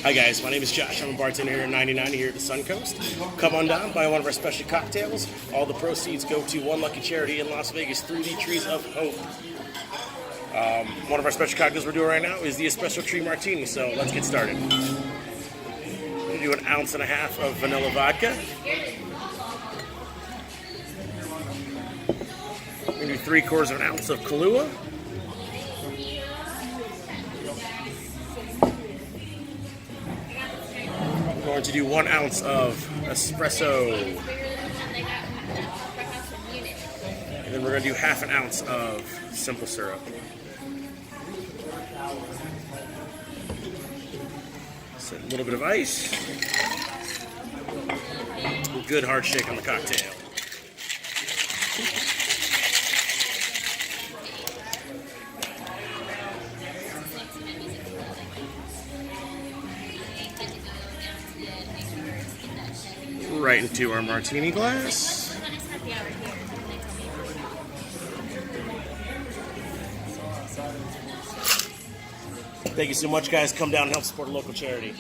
Hi guys, my name is Josh. I'm a bartender here at 99 here at the Suncoast. Come on down, buy one of our special cocktails. All the proceeds go to one lucky charity in Las Vegas through the Trees of Hope. One of our special cocktails we're doing right now is the Espresso Tree Martini, so let's get started. We're going to do 1.5 ounces of vanilla vodka. We're going to do 3/4 ounce of Kahlua. We're going to do 1 ounce of espresso. And then we're going to do 1/2 ounce of simple syrup. So a little bit of ice. Good hard shake on the cocktail. Right into our martini glass. Thank you so much, guys. Come down and help support a local charity.